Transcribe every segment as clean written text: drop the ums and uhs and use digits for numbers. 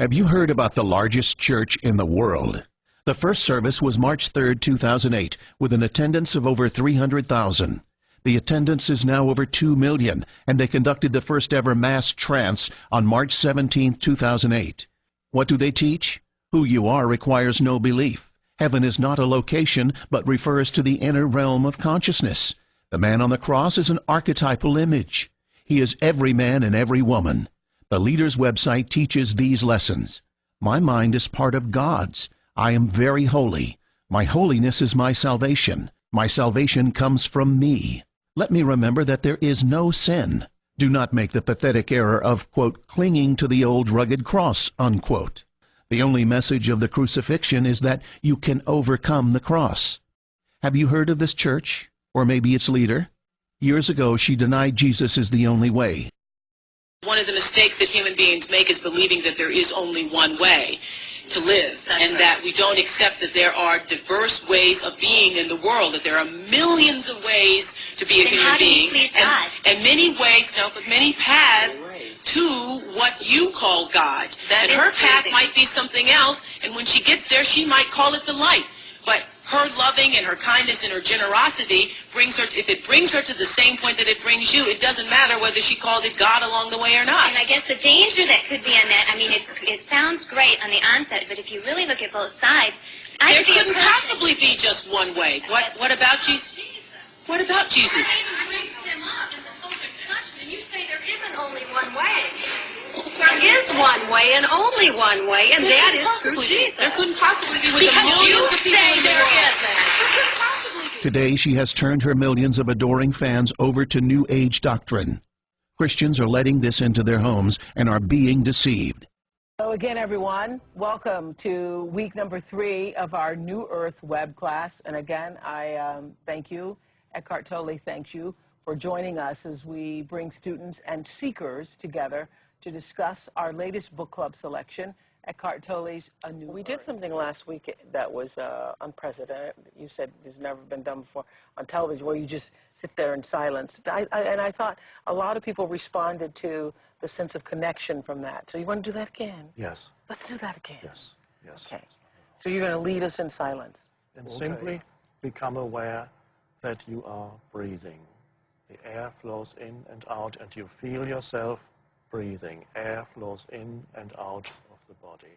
Have you heard about the largest church in the world? The first service was March 3rd, 2008, with an attendance of over 300,000. The attendance is now over 2 million, and they conducted the first ever mass trance on March 17, 2008. What do they teach? Who you are requires no belief. Heaven is not a location, but refers to the inner realm of consciousness. The man on the cross is an archetypal image. He is every man and every woman. The leader's website teaches these lessons. My mind is part of God's. I am very holy. My holiness is my salvation. My salvation comes from me. Let me remember that there is no sin. Do not make the pathetic error of, quote, clinging to the old rugged cross, unquote. The only message of the crucifixion is that you can overcome the cross. Have you heard of this church? Or maybe its leader? Years ago, she denied Jesus is the only way. One of the mistakes that human beings make is believing that there is only one way to live, that we don't accept that there are diverse ways of being in the world, that there are millions of ways to be a human being, and many ways, no, but many paths to what you call God. And her path might be something else, and when she gets there, she might call it the light. But her loving and her kindness and her generosity brings her, if it brings her to the same point that it brings you, it doesn't matter whether she called it God along the way or not. And I guess the danger that could be in that, I mean, it sounds great on the onset, but if you really look at both sides, there couldn't possibly be just one way. What about Jesus? What about Jesus? You say there isn't only one way. There is one way and only one way, and that is through Jesus. There couldn't possibly be because you say there isn't. Today, she has turned her millions of adoring fans over to New Age doctrine. Christians are letting this into their homes and are being deceived. Hello again, everyone. Welcome to week number 3 of our New Earth web class. And again, I thank you. Eckhart Tolle thanks you for joining us as we bring students and seekers together to discuss our latest book club selection, Eckhart Tolle's A New Earth. We did something last week that was unprecedented. You said it's never been done before on television, where you just sit there in silence. And I thought a lot of people responded to the sense of connection from that. So you want to do that again? Yes. Let's do that again. Yes. Yes. Okay. So you're going to lead us in silence. And simply become aware that you are breathing. The air flows in and out, and you feel yourself breathing. Air flows in and out of the body.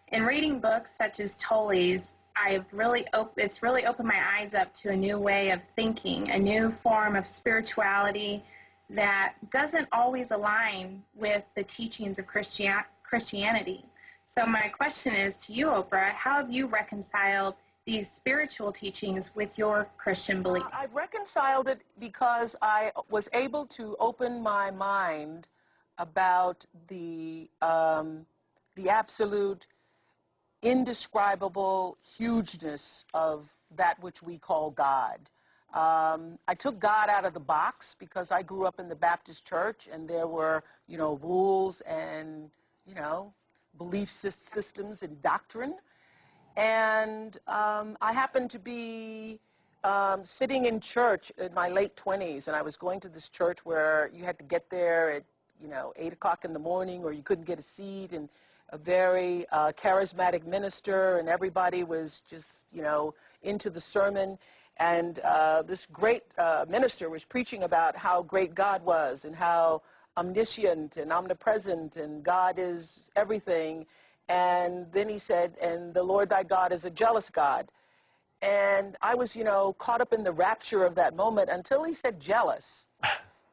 In reading books such as Tolle's, it's really opened my eyes up to a new way of thinking, a new form of spirituality that doesn't always align with the teachings of Christianity. So my question is to you, Oprah, how have you reconciled these spiritual teachings with your Christian beliefs? I've reconciled it because I was able to open my mind about the absolute indescribable hugeness of that which we call God. I took God out of the box because I grew up in the Baptist church, and there were, rules and, belief systems and doctrine. And I happened to be sitting in church in my late 20s, and I was going to this church where you had to get there at 8 o'clock in the morning, or you couldn't get a seat, and a very charismatic minister, and everybody was just, into the sermon. And this great minister was preaching about how great God was and how omniscient and omnipresent, and God is everything. And then he said, and the Lord thy God is a jealous God. And I was, caught up in the rapture of that moment until he said jealous.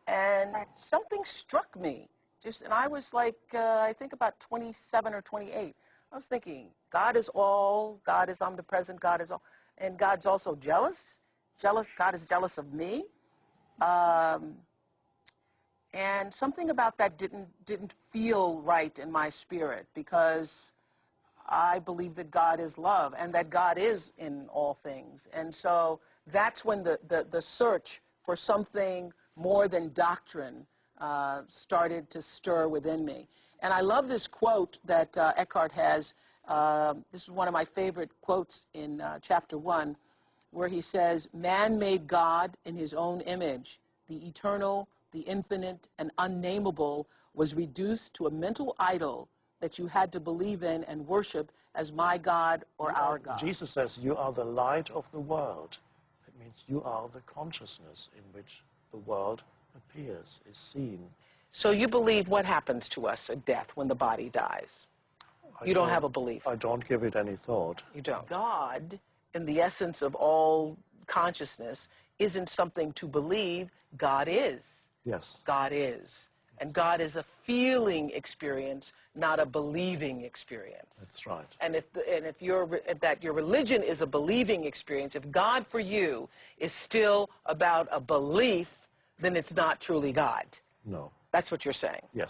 And something struck me. And I was like, I think about 27 or 28. I was thinking, God is all, God is omnipresent, God is all, and God's also jealous. God is jealous of me. And something about that didn't feel right in my spirit, because I believe that God is love and that God is in all things. And so that's when the search for something more than doctrine started to stir within me. And I love this quote that Eckhart has. This is one of my favorite quotes in chapter 1, where he says, "Man made God in his own image. The eternal, the infinite, and unnameable was reduced to a mental idol that you had to believe in and worship as my God or our God. Jesus says, you are the light of the world. That means you are the consciousness in which the world appears, is seen. So you believe what happens to us at death when the body dies? You don't have a belief. I don't give it any thought. You don't. God, in the essence of all consciousness, isn't something to believe. God is. Yes. God is. And God is a feeling experience, not a believing experience. That's right. And if your religion is a believing experience, if God for you is still about a belief, then it's not truly God. No. That's what you're saying. Yes.